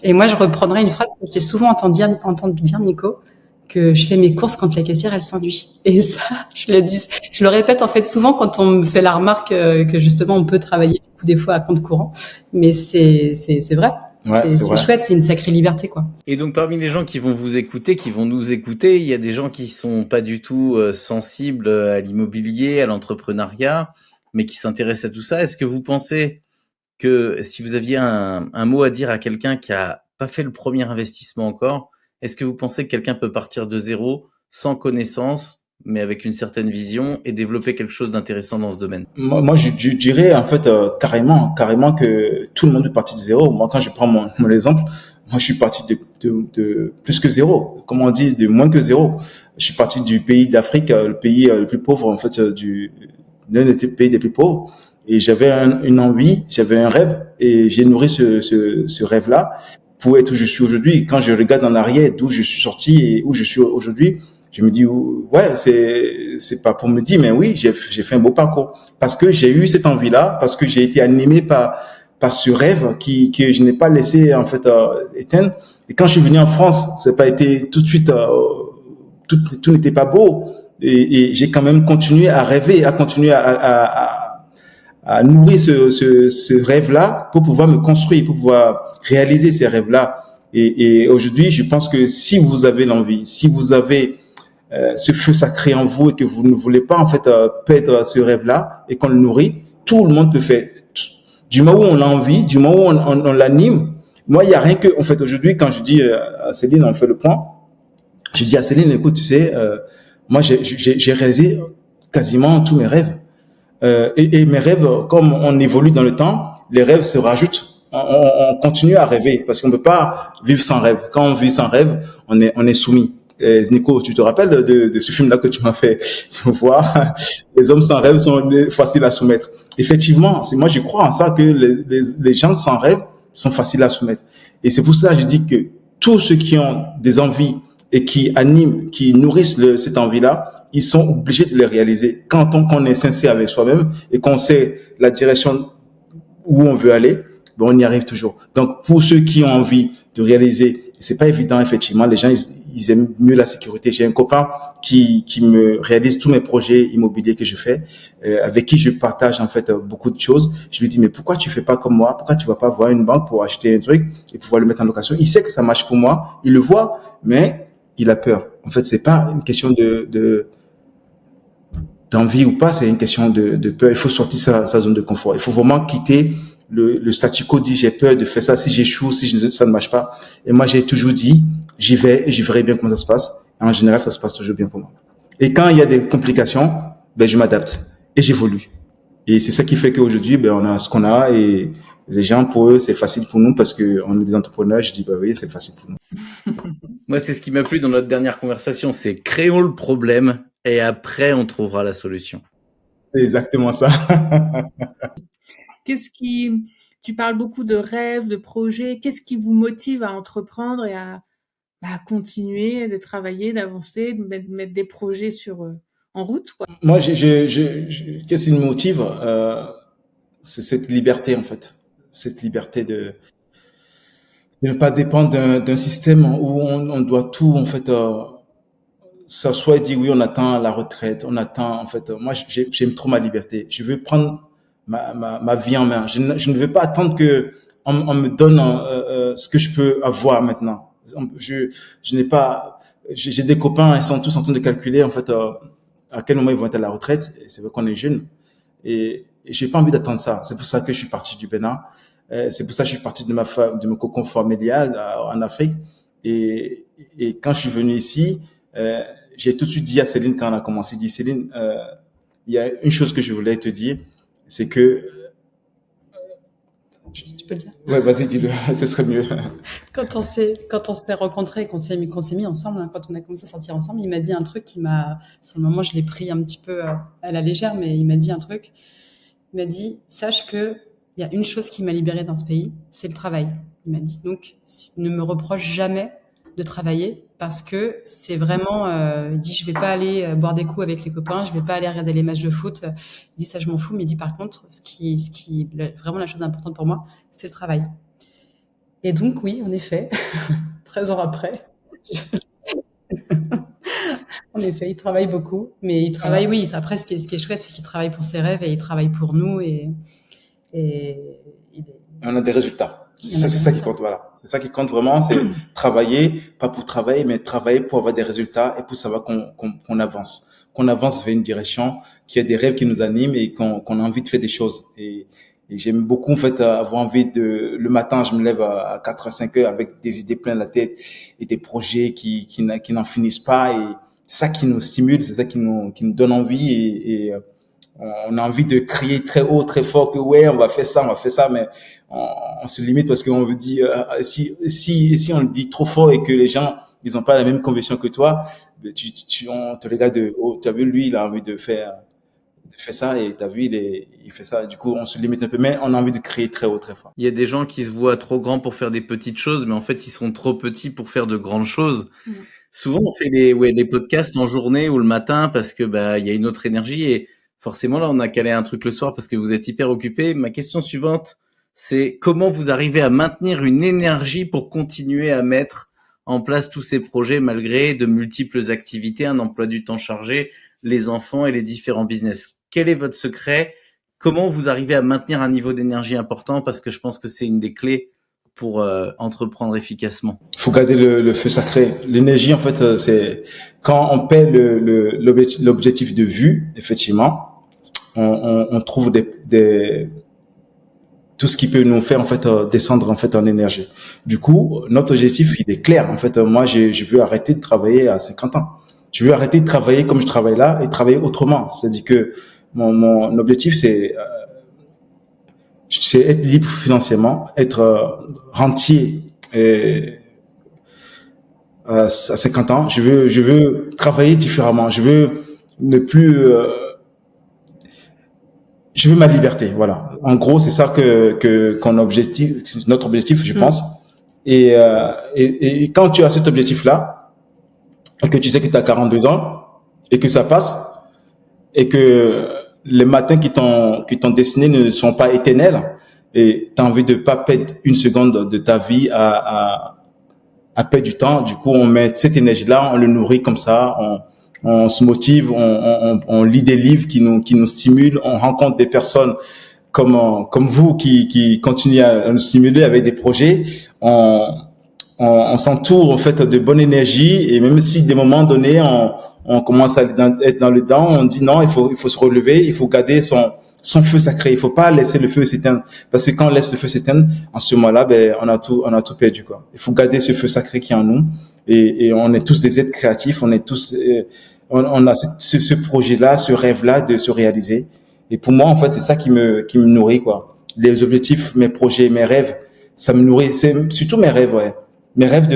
Et moi, je reprendrai une phrase que j'ai souvent entendu dire, Nico, que je fais mes courses quand la caissière, elle s'ennuie. Et ça, je le répète en fait souvent quand on me fait la remarque que justement on peut travailler des fois à compte courant. Mais c'est vrai. Ouais, c'est chouette, c'est une sacrée liberté, quoi. Et donc, parmi les gens qui vont vous écouter, qui vont nous écouter, il y a des gens qui sont pas du tout sensibles à l'immobilier, à l'entrepreneuriat, mais qui s'intéressent à tout ça. Est-ce que vous pensez que si vous aviez un mot à dire à quelqu'un qui a pas fait le premier investissement encore, est-ce que vous pensez que quelqu'un peut partir de zéro, sans connaissance, mais avec une certaine vision et développer quelque chose d'intéressant dans ce domaine? Moi, je dirais en fait carrément que tout le monde est parti de zéro. Moi, quand je prends mon exemple, moi, je suis parti de plus que zéro. Comment on dit, de moins que zéro. Je suis parti du pays d'Afrique, le pays le plus pauvre en fait, l'un des pays les plus pauvres. Et j'avais une envie, j'avais un rêve, et j'ai nourri ce rêve-là pour être où je suis aujourd'hui. Quand je regarde en arrière d'où je suis sorti et où je suis aujourd'hui, je me dis, ouais, c'est pas pour me dire, mais oui, j'ai fait un beau parcours. Parce que j'ai eu cette envie-là, parce que j'ai été animé par ce rêve que je n'ai pas laissé, en fait, éteindre. Et quand je suis venu en France, c'est pas été tout de suite, tout n'était pas beau. Et j'ai quand même continué à rêver, à continuer à nourrir ce rêve-là pour pouvoir me construire, pour pouvoir réaliser ces rêves-là. Et aujourd'hui, je pense que si vous avez l'envie, si vous avez ce feu sacré en vous et que vous ne voulez pas en fait perdre ce rêve-là et qu'on le nourrit, tout le monde peut faire. Du moment où on a envie, du moment où on l'anime. Moi, il y a rien que en fait aujourd'hui quand je dis à Céline, on fait le point. Je dis à Céline, écoute, tu sais, moi j'ai réalisé quasiment tous mes rêves. Et mes rêves, comme on évolue dans le temps, les rêves se rajoutent. On continue à rêver parce qu'on ne peut pas vivre sans rêve. Quand on vit sans rêve, on est soumis. Nico, tu te rappelles de ce film-là que tu m'as fait voir? Les hommes sans rêve sont faciles à soumettre. Effectivement, moi je crois en ça que les gens sans rêve sont faciles à soumettre. Et c'est pour ça que je dis que tous ceux qui ont des envies et qui animent, qui nourrissent cette envie-là, ils sont obligés de les réaliser. Quand on est sincère avec soi-même et qu'on sait la direction où on veut aller, ben on y arrive toujours. Donc, pour ceux qui ont envie de réaliser, c'est pas évident, effectivement. Les gens, ils aiment mieux la sécurité. J'ai un copain qui me réalise tous mes projets immobiliers que je fais, avec qui je partage, en fait, beaucoup de choses. Je lui dis, mais pourquoi tu fais pas comme moi? Pourquoi tu vas pas voir une banque pour acheter un truc et pouvoir le mettre en location? Il sait que ça marche pour moi. Il le voit, mais il a peur. En fait, c'est pas une question d'envie ou pas, c'est une question de peur. Il faut sortir sa zone de confort. Il faut vraiment quitter le statu quo, dit j'ai peur de faire ça, si j'échoue, si ça ne marche pas. Et moi, j'ai toujours dit, j'y vais et je verrai bien comment ça se passe. Et en général, ça se passe toujours bien pour moi. Et quand il y a des complications, ben, je m'adapte et j'évolue. Et c'est ça qui fait qu'aujourd'hui, ben, on a ce qu'on a et les gens, pour eux, c'est facile pour nous parce que on est des entrepreneurs. Je dis, bah oui, c'est facile pour nous. Moi, c'est ce qui m'a plu dans notre dernière conversation, c'est créons le problème et après, on trouvera la solution. C'est exactement ça. Qu'est-ce qui, tu parles beaucoup de rêves, de projets. Qu'est-ce qui vous motive à entreprendre et à continuer de travailler, d'avancer, de mettre des projets en route, quoi. Moi, qu'est-ce qui me motive? C'est cette liberté, en fait. Cette liberté de ne pas dépendre d'un système où on doit tout, en fait, s'asseoir et dire oui, on attend la retraite, on attend, en fait, moi, j'aime trop ma liberté. Je veux prendre ma vie en main. Je ne veux pas attendre que on me donne ce que je peux avoir maintenant. Je n'ai pas, j'ai des copains, ils sont tous en train de calculer, en fait, à quel moment ils vont être à la retraite. Et c'est vrai qu'on est jeune. Et j'ai pas envie d'attendre ça. C'est pour ça que je suis parti du Bénin. C'est pour ça que je suis parti de de mon cocon familial en Afrique. Et quand je suis venu ici, j'ai tout de suite dit à Céline quand on a commencé, dit Céline, il y a une chose que je voulais te dire, c'est que Tu peux le dire. ouais, vas-y, dis-le, ce serait mieux. Quand on s'est rencontrés, qu'on s'est mis ensemble, hein, quand on a commencé à sortir ensemble, il m'a dit un truc sur le moment, je l'ai pris un petit peu à la légère, mais il m'a dit un truc. Il m'a dit, sache que il y a une chose qui m'a libérée dans ce pays, c'est le travail. Il m'a dit, donc, ne me reproche jamais de travailler parce que c'est vraiment, il dit, je vais pas aller boire des coups avec les copains, je vais pas aller regarder les matchs de foot. Il dit, ça, je m'en fous, mais il dit, par contre, vraiment la chose importante pour moi, c'est le travail. Et donc, oui, en effet, 13 ans après, en effet, il travaille beaucoup, mais il travaille, oui. Après, ce qui est chouette, c'est qu'il travaille pour ses rêves et il travaille pour nous et On a des résultats. C'est ça qui compte, voilà. C'est ça qui compte vraiment, c'est travailler, pas pour travailler, mais travailler pour avoir des résultats et pour savoir qu'on avance. Qu'on avance vers une direction, qu'il y a des rêves qui nous animent et qu'on a envie de faire des choses. Et j'aime beaucoup, en fait, avoir envie le matin, je me lève à 4 à 5 heures avec des idées plein la tête et des projets qui n'en finissent pas. Et c'est ça qui nous stimule, c'est ça qui nous donne envie et on a envie de crier très haut, très fort que ouais, on va faire ça, mais on se limite parce qu'on veut dire, si on le dit trop fort et que les gens, ils ont pas la même conviction que toi, on te regarde de haut. Tu as vu, lui, il a envie de faire ça et t'as vu, il fait ça. Du coup, on se limite un peu, mais on a envie de crier très haut, très fort. Il y a des gens qui se voient trop grands pour faire des petites choses, mais en fait, ils sont trop petits pour faire de grandes choses. Mmh. Souvent, on fait les podcasts en journée ou le matin parce que, il y a une autre énergie et forcément, là, on a calé un truc le soir parce que vous êtes hyper occupés. Ma question suivante, c'est comment vous arrivez à maintenir une énergie pour continuer à mettre en place tous ces projets malgré de multiples activités, un emploi du temps chargé, les enfants et les différents business. Quel est votre secret? Comment vous arrivez à maintenir un niveau d'énergie important? Parce que je pense que c'est une des clés pour entreprendre efficacement. Il faut garder le feu sacré. L'énergie, en fait, c'est quand on paie l'objectif de vue, effectivement, on trouve tout ce qui peut nous faire en fait descendre en fait en énergie. Du coup, notre objectif il est clair. En fait, moi, je veux arrêter de travailler à 50 ans. Je veux arrêter de travailler comme je travaille là et travailler autrement. C'est-à-dire que mon objectif c'est être libre financièrement, être rentier à 50 ans. Je veux travailler différemment. Je veux ne plus je veux ma liberté, voilà. En gros, c'est ça qu'on objectif, c'est notre objectif, je pense. Et quand tu as cet objectif-là, et que tu sais que tu as 42 ans, et que ça passe, et que les matins qui t'ont destiné ne sont pas éternels, et tu as envie de pas perdre une seconde de ta vie à perdre du temps, du coup, on met cette énergie-là, on le nourrit comme ça, on se motive, on lit des livres qui nous stimulent, on rencontre des personnes comme vous qui continuent à nous stimuler avec des projets, on s'entoure en fait de bonne énergie et même si des moments donnés on commence à être dans le dent, on dit non, il faut se relever, il faut garder son feu sacré, il faut pas laisser le feu s'éteindre parce que quand on laisse le feu s'éteindre, en ce moment-là, on a tout perdu quoi. Il faut garder ce feu sacré qui est en nous et on est tous des êtres créatifs, on est tous on a ce projet-là, ce rêve-là de se réaliser. Et pour moi, en fait, c'est ça qui me nourrit, quoi. Les objectifs, mes projets, mes rêves, ça me nourrit. C'est surtout mes rêves, ouais. Mes rêves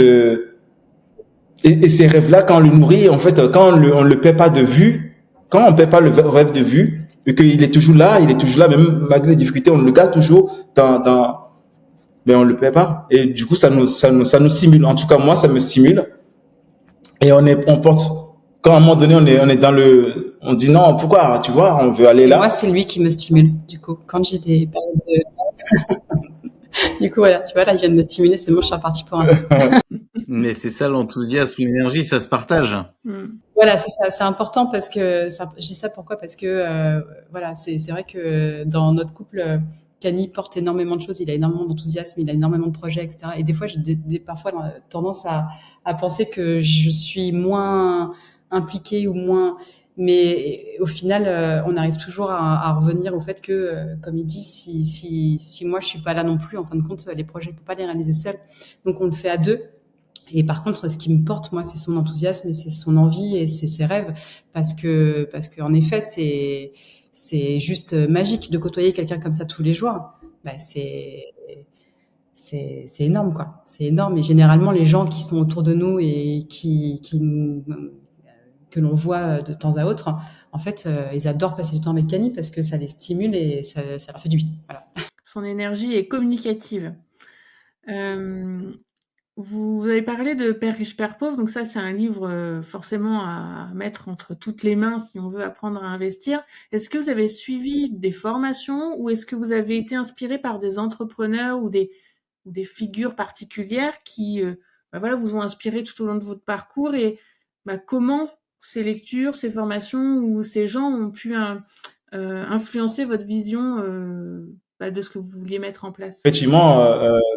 et ces rêves-là, quand on le nourrit, en fait, quand on le perd pas de vue, quand on perd pas le rêve de vue, Et qu'il est toujours là, même malgré les difficultés, on le garde toujours mais on le perd pas. Et du coup, ça nous stimule. En tout cas, moi, ça me stimule. Et on porte, quand à un moment donné, on est on dit non, pourquoi, tu vois, on veut aller là. Moi, c'est lui qui me stimule, du coup. Quand j'ai des périodes du coup, voilà, tu vois, là, il vient de me stimuler, c'est bon, je suis repartie pour un tour. Mais c'est ça l'enthousiasme, l'énergie, ça se partage. Voilà, c'est ça, c'est important parce que je dis ça pourquoi? Parce que voilà, c'est vrai que dans notre couple, Kani porte énormément de choses, il a énormément d'enthousiasme, il a énormément de projets, etc. Et des fois, j'ai parfois tendance à penser que je suis moins impliquée ou moins. Mais au final, on arrive toujours à revenir au fait que, comme il dit, si moi je suis pas là non plus, en fin de compte, les projets, il peut pas les réaliser seul. Donc on le fait à deux. Et par contre, ce qui me porte, moi, c'est son enthousiasme et c'est son envie et c'est ses rêves, parce que en effet, c'est juste magique de côtoyer quelqu'un comme ça tous les jours. Bah, c'est énorme, quoi. C'est énorme. Et généralement, les gens qui sont autour de nous et que l'on voit de temps à autre, en fait, ils adorent passer du temps avec Kani parce que ça les stimule et ça leur fait du bien. Voilà. Son énergie est communicative. Vous avez parlé de Père riche, Père pauvre, donc ça c'est un livre forcément à mettre entre toutes les mains si on veut apprendre à investir. Est-ce que vous avez suivi des formations ou est-ce que vous avez été inspiré par des entrepreneurs ou des figures particulières qui voilà, vous ont inspiré tout au long de votre parcours et comment ces lectures, ces formations ou ces gens ont pu influencer votre vision de ce que vous vouliez mettre en place? Effectivement,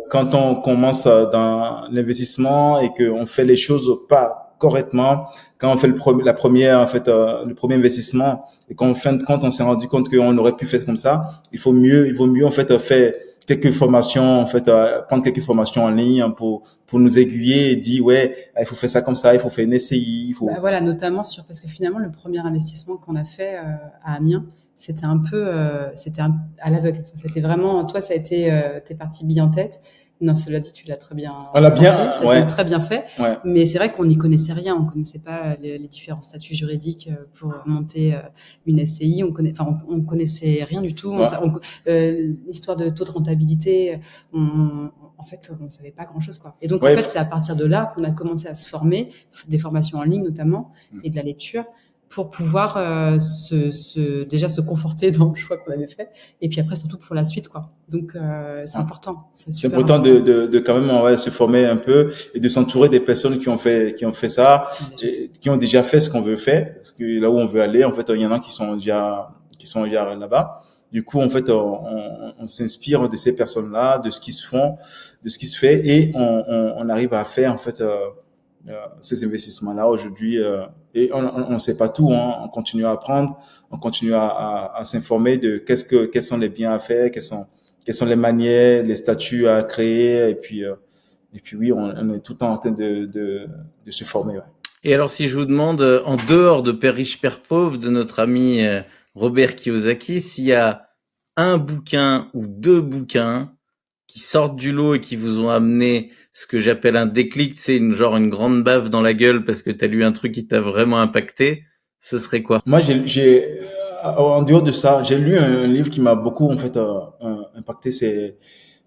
quand on commence dans l'investissement et qu'on fait les choses pas correctement, quand on fait le premier investissement et qu'en fin de compte on s'est rendu compte qu'on aurait pu faire comme ça, il vaut mieux en fait faire quelques formations, en fait prendre quelques formations en ligne pour nous aiguiller et dire ouais, il faut faire ça comme ça, il faut faire une SCI, il faut. Bah voilà, notamment parce que finalement le premier investissement qu'on a fait à Amiens, c'était un peu à l'aveugle. C'était vraiment, toi ça a été t'es parti bille en tête. Non, cela dit, tu l'as très bien senti, ça s'est très bien fait. Ouais. Mais c'est vrai qu'on n'y connaissait rien, on connaissait pas les différents statuts juridiques pour monter une SCI, on connaissait rien du tout. Ouais. L'histoire de taux de rentabilité, en fait, on savait pas grand-chose, quoi. Et donc, en fait, c'est à partir de là qu'on a commencé à se former, des formations en ligne notamment, et de la lecture, pour pouvoir déjà se conforter dans le choix qu'on avait fait, et puis après surtout pour la suite, quoi. Donc c'est important. C'est important de quand même se former un peu et de s'entourer des personnes qui ont fait ça, qui ont déjà fait ce qu'on veut faire, parce que là où on veut aller, en fait, il y en a qui sont déjà là-bas. Du coup, en fait, on s'inspire de ces personnes-là, de ce qui se font, de ce qui se fait, et on arrive à faire en fait ces investissements-là aujourd'hui. Et on sait pas tout, hein. On continue à apprendre, on continue à s'informer de quels sont les biens à faire, quelles sont les manières, les statuts à créer, et puis oui, on est tout le temps en train de se former. Ouais. Et alors, si je vous demande, en dehors de Père riche, Père pauvre, de notre ami Robert Kiyosaki, s'il y a un bouquin ou deux bouquins qui sortent du lot et qui vous ont amené ce que j'appelle un déclic, c'est une grande baffe dans la gueule parce que t'as lu un truc qui t'a vraiment impacté, ce serait quoi? Moi, en dehors de ça, j'ai lu un livre qui m'a beaucoup en fait impacté.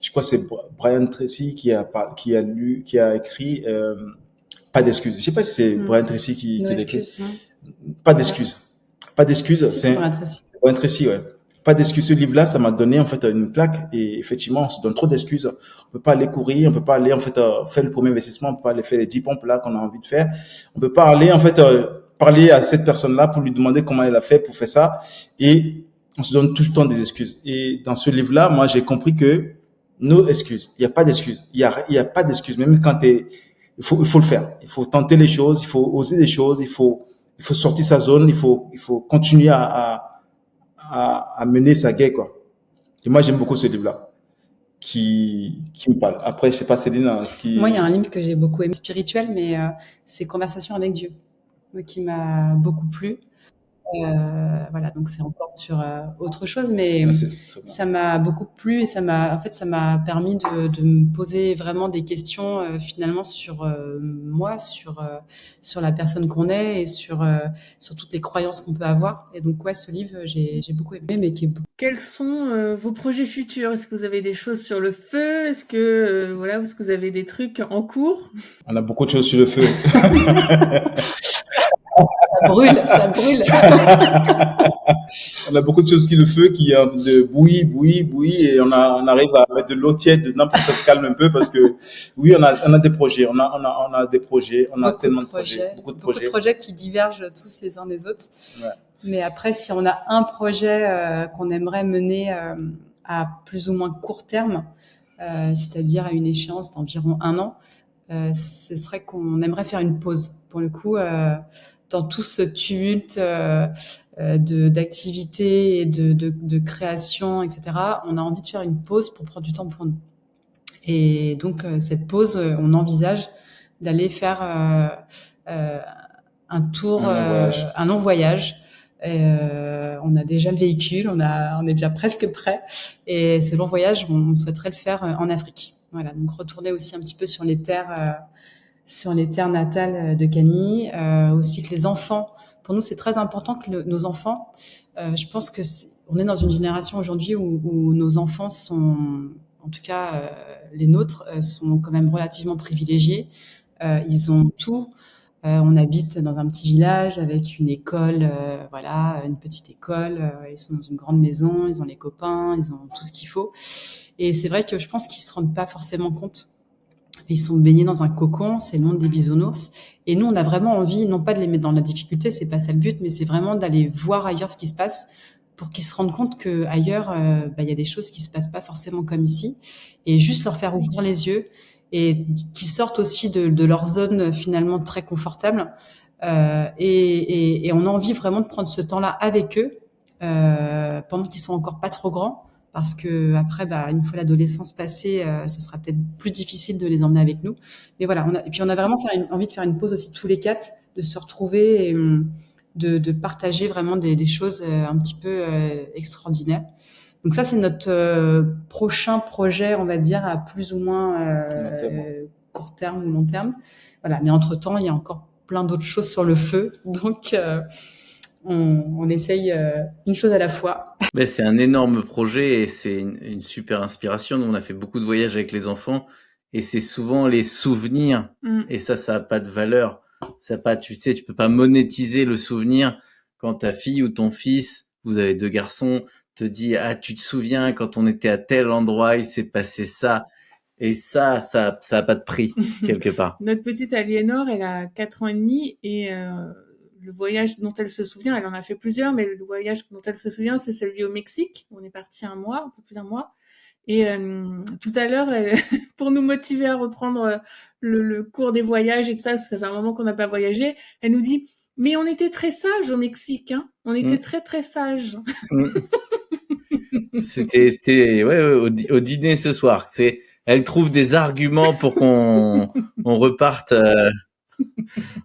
Je crois, c'est Brian Tracy qui a écrit Pas d'excuses. Je sais pas si c'est Brian Tracy qui l'a écrit. Pas d'excuses. Pas d'excuses. C'est Brian Tracy, ouais. Pas d'excuses. Ce livre-là, ça m'a donné en fait une claque. Et effectivement, on se donne trop d'excuses. On peut pas aller courir, on peut pas aller en fait faire le premier investissement, on peut pas aller faire les 10 pompes là qu'on a envie de faire. On peut pas aller en fait parler à cette personne-là pour lui demander comment elle a fait pour faire ça. Et on se donne tout le temps des excuses. Et dans ce livre-là, moi, j'ai compris que nos excuses, il y a pas d'excuses. Il y a pas d'excuses. Même quand il faut le faire. Il faut tenter les choses, il faut oser des choses, il faut sortir sa zone, il faut continuer à mener sa guerre, quoi. Et moi, j'aime beaucoup ce livre-là, qui me parle. Après, je sais pas, Céline, Moi, il y a un livre que j'ai beaucoup aimé, spirituel, mais c'est Conversation avec Dieu, qui m'a beaucoup plu. Voilà, donc c'est encore sur autre chose, mais Ouais, c'est très bien. ça m'a beaucoup plu et ça m'a permis de me poser vraiment des questions finalement sur moi, sur la personne qu'on est et sur toutes les croyances qu'on peut avoir. Et donc ouais, ce livre j'ai beaucoup aimé, mais qui est Quels sont vos projets futurs? Est-ce que vous avez des choses sur le feu? Est-ce que voilà, est-ce que vous avez des trucs en cours? On a beaucoup de choses sur le feu. ça brûle, ça brûle. On a beaucoup de choses qui le feu, qui est en train de bouillir, et on arrive à mettre de l'eau tiède dedans pour que ça se calme un peu, parce que oui, on a des projets, on a des projets, on a Beaucoup tellement de de projets, beaucoup de beaucoup de projets. projets qui divergent tous les uns des autres. Ouais. Mais après, si on a un projet qu'on aimerait mener à plus ou moins court terme, c'est-à-dire à une échéance d'environ 1 an, ce serait qu'on aimerait faire une pause. Pour le coup, dans tout ce tumulte d'activité et de création, etc., on a envie de faire une pause pour prendre du temps pour nous. Et donc, cette pause, on envisage d'aller faire un tour, un long voyage. On a déjà le véhicule, on est déjà presque prêt. Et ce long voyage, on souhaiterait le faire en Afrique. Voilà, donc retourner aussi un petit peu sur les terres natales de Cagny, aussi que les enfants. Pour nous, c'est très important que nos enfants. Je pense que on est dans une génération aujourd'hui où nos enfants sont, en tout cas les nôtres, sont quand même relativement privilégiés. Ils ont tout. On habite dans un petit village avec une école, voilà, une petite école. Ils sont dans une grande maison, ils ont les copains, ils ont tout ce qu'il faut. Et c'est vrai que je pense qu'ils se rendent pas forcément compte. Ils sont baignés dans un cocon, c'est le monde des bisounours. Et nous, on a vraiment envie, non pas de les mettre dans la difficulté, c'est pas ça le but, mais c'est vraiment d'aller voir ailleurs ce qui se passe pour qu'ils se rendent compte que ailleurs, y a des choses qui se passent pas forcément comme ici, et juste leur faire ouvrir les yeux et qu'ils sortent aussi de leur zone finalement très confortable. Et on a envie vraiment de prendre ce temps-là avec eux pendant qu'ils sont encore pas trop grands. Parce que après, une fois l'adolescence passée, ça sera peut-être plus difficile de les emmener avec nous. Mais voilà, et puis on a vraiment envie de faire une pause aussi tous les quatre, de se retrouver et de partager vraiment des choses un petit peu extraordinaires. Donc ça, c'est notre prochain projet, on va dire, à plus ou moins court terme ou long terme. Voilà, mais entre-temps, il y a encore plein d'autres choses sur le feu. Donc on essaye une chose à la fois. Mais c'est un énorme projet et c'est une super inspiration. Nous, on a fait beaucoup de voyages avec les enfants et c'est souvent les souvenirs. Et ça a pas de valeur. Ça a pas, tu sais, tu peux pas monétiser le souvenir quand ta fille ou ton fils, vous avez 2 garçons, te dit, ah, tu te souviens quand on était à tel endroit, il s'est passé ça. Et ça a pas de prix, quelque part. Notre petite Aliénor, elle a 4 ans et demi et le voyage dont elle se souvient, elle en a fait plusieurs, mais le voyage dont elle se souvient, c'est celui au Mexique. On est parti un peu plus d'1 mois. Et tout à l'heure, pour nous motiver à reprendre le cours des voyages et tout ça, ça fait un moment qu'on n'a pas voyagé, elle nous dit « Mais on était très sages au Mexique, hein. On était très, très sages. » C'était au dîner ce soir. Elle trouve des arguments pour qu'on reparte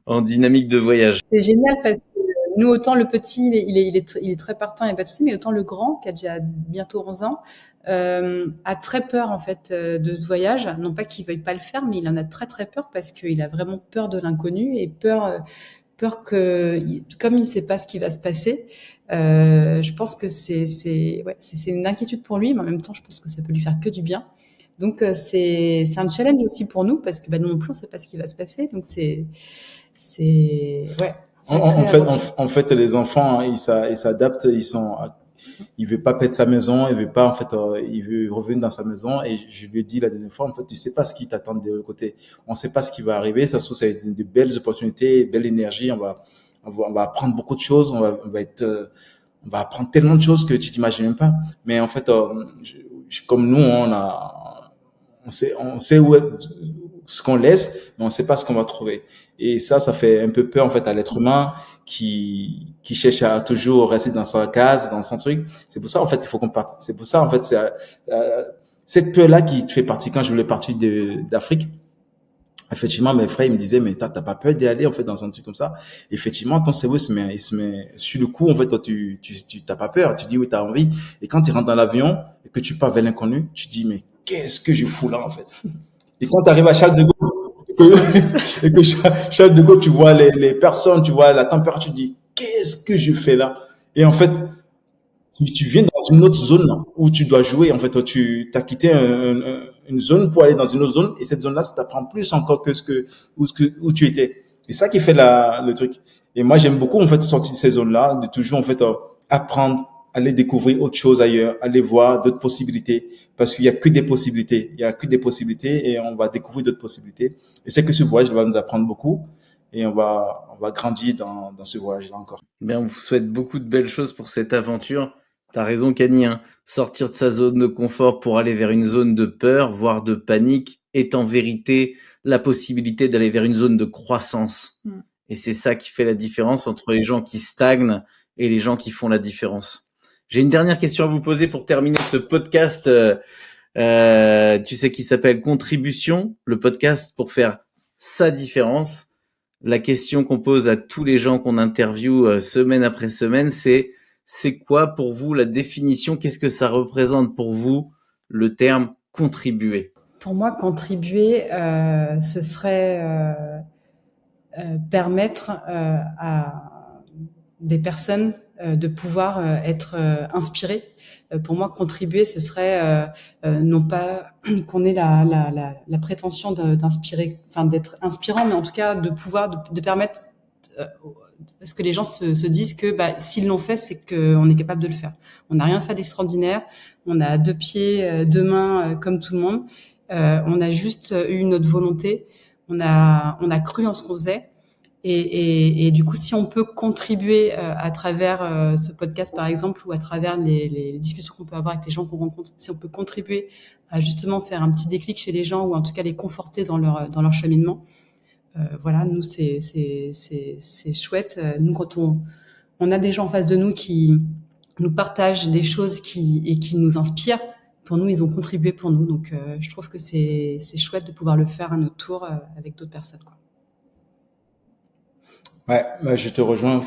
en dynamique de voyage. C'est génial parce que nous, autant le petit, il est très partant, il n'y a pas de souci, mais autant le grand, qui a déjà bientôt 11 ans, a très peur en fait de ce voyage. Non pas qu'il veuille pas le faire, mais il en a très très peur parce qu'il a vraiment peur de l'inconnu et peur que, comme il ne sait pas ce qui va se passer, je pense que c'est une inquiétude pour lui, mais en même temps, je pense que ça peut lui faire que du bien. Donc c'est un challenge aussi pour nous parce que nous non plus on ne sait pas ce qui va se passer. Donc c'est En fait, les enfants, hein, ils s'adaptent, il veut pas perdre sa maison, il veut pas, en fait, il veut revenir dans sa maison. Et je lui ai dit la dernière fois, en fait, tu sais pas ce qui t'attend de l'autre côté. On sait pas ce qui va arriver. Ça se trouve, ça va être de belles opportunités, belle énergie. On va apprendre beaucoup de choses. On va apprendre tellement de choses que tu t'imagines même pas. Mais en fait, comme nous, on sait où est ce qu'on laisse, mais on sait pas ce qu'on va trouver. Et ça fait un peu peur, en fait, à l'être humain qui cherche à toujours rester dans sa case, dans son truc. C'est pour ça, en fait, il faut qu'on parte. C'est pour ça, en fait, c'est cette peur-là qui fait partie. Quand je voulais partir d'Afrique, effectivement, mes frères, ils me disaient, mais t'as pas peur d'y aller, en fait, dans un truc comme ça? Effectivement, ton cerveau il se met sur le coup, en fait, toi, tu t'as pas peur, tu dis oui, t'as envie. Et quand tu rentres dans l'avion et que tu pars vers l'inconnu, tu dis, mais qu'est-ce que je fous là, en fait? Et quand tu arrives à Charles de Gaulle, et que Charles de Gaulle, tu vois les personnes, tu vois la température, tu dis, qu'est-ce que je fais là? Et en fait, tu viens dans une autre zone où tu dois jouer. En fait, tu as quitté une zone pour aller dans une autre zone, et cette zone-là, ça t'apprend plus encore que où tu étais. C'est ça qui fait le truc. Et moi, j'aime beaucoup, en fait, sortir de ces zones-là, de toujours, en fait, apprendre, aller découvrir autre chose ailleurs, aller voir d'autres possibilités, parce qu'il y a que des possibilités. Il y a que des possibilités, et on va découvrir d'autres possibilités. Et c'est que ce voyage va nous apprendre beaucoup, et on va grandir dans ce voyage-là encore. Bien, on vous souhaite beaucoup de belles choses pour cette aventure. T'as raison, Camille, hein. Sortir de sa zone de confort pour aller vers une zone de peur, voire de panique, est en vérité la possibilité d'aller vers une zone de croissance. Et c'est ça qui fait la différence entre les gens qui stagnent et les gens qui font la différence. J'ai une dernière question à vous poser pour terminer ce podcast, tu sais, qui s'appelle Contribution, le podcast pour faire sa différence. La question qu'on pose à tous les gens qu'on interviewe semaine après semaine, c'est quoi pour vous la définition? Qu'est-ce que ça représente pour vous, le terme contribuer? Pour moi, contribuer, ce serait permettre à des personnes de pouvoir être inspirées. Pour moi, contribuer, ce serait non pas qu'on ait la prétention d'inspirer, enfin d'être inspirant, mais en tout cas de pouvoir de permettre parce que les gens se disent que s'ils l'ont fait, c'est qu'on est capable de le faire. On n'a rien fait d'extraordinaire, on a 2 pieds, 2 mains comme tout le monde. On a juste eu notre volonté, on a cru en ce qu'on faisait. Et du coup, si on peut contribuer à travers ce podcast, par exemple, ou à travers les discussions qu'on peut avoir avec les gens qu'on rencontre, si on peut contribuer à justement faire un petit déclic chez les gens, ou en tout cas les conforter dans leur cheminement, voilà, nous c'est chouette. Nous, quand on a des gens en face de nous qui nous partagent des choses qui nous inspirent, pour nous, ils ont contribué pour nous. Donc, je trouve que c'est chouette de pouvoir le faire à notre tour avec d'autres personnes, quoi. Ouais, je te rejoins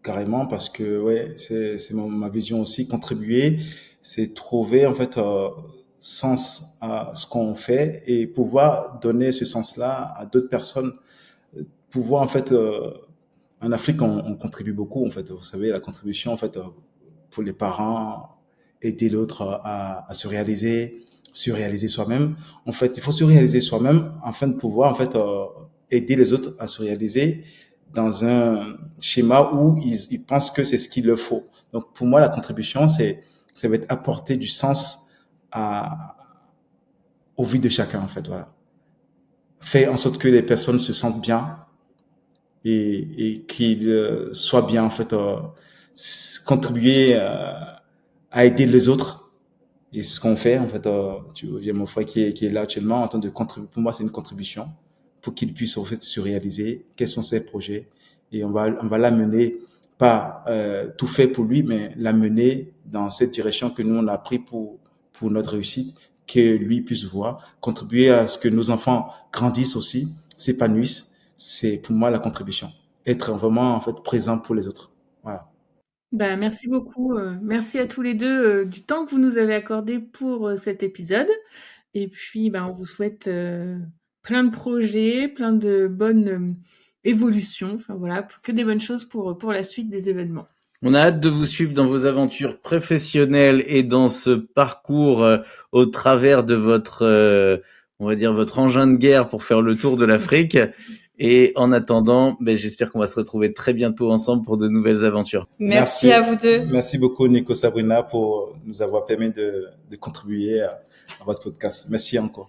carrément, parce que ouais, c'est ma vision aussi. Contribuer, c'est trouver, en fait, sens à ce qu'on fait, et pouvoir donner ce sens-là à d'autres personnes. Pouvoir, en fait, en Afrique, on contribue beaucoup, en fait. Vous savez, la contribution, en fait, pour les parents, aider l'autre à se réaliser soi-même. En fait, il faut se réaliser soi-même afin de pouvoir, en fait, aider les autres à se réaliser dans un schéma où ils pensent que c'est ce qu'il leur faut. Donc, pour moi, la contribution, ça va être apporter du sens aux vies de chacun, en fait, voilà. Faire en sorte que les personnes se sentent bien, et qu'ils soient bien, en fait, contribuer à aider les autres. Et ce qu'on fait, en fait, il y a mon frère qui est là actuellement en train de contribuer. Pour moi, c'est une contribution pour qu'il puisse, en fait, se réaliser. Quels sont ses projets? Et on va l'amener, pas tout fait pour lui, mais l'amener dans cette direction que nous, on a pris pour notre réussite, que lui puisse voir, contribuer à ce que nos enfants grandissent aussi, s'épanouissent. C'est pour moi la contribution. Être vraiment, en fait, présent pour les autres. Voilà. Merci beaucoup. Merci à tous les deux du temps que vous nous avez accordé pour cet épisode. Et puis, on vous souhaite plein de projets, plein de bonnes évolutions. Enfin voilà, que des bonnes choses pour la suite des événements. On a hâte de vous suivre dans vos aventures professionnelles et dans ce parcours au travers de votre, on va dire, votre engin de guerre pour faire le tour de l'Afrique. Et en attendant, j'espère qu'on va se retrouver très bientôt ensemble pour de nouvelles aventures. Merci à vous deux. Merci beaucoup, Nico, Sabrina, pour nous avoir permis de contribuer à votre podcast. Merci encore.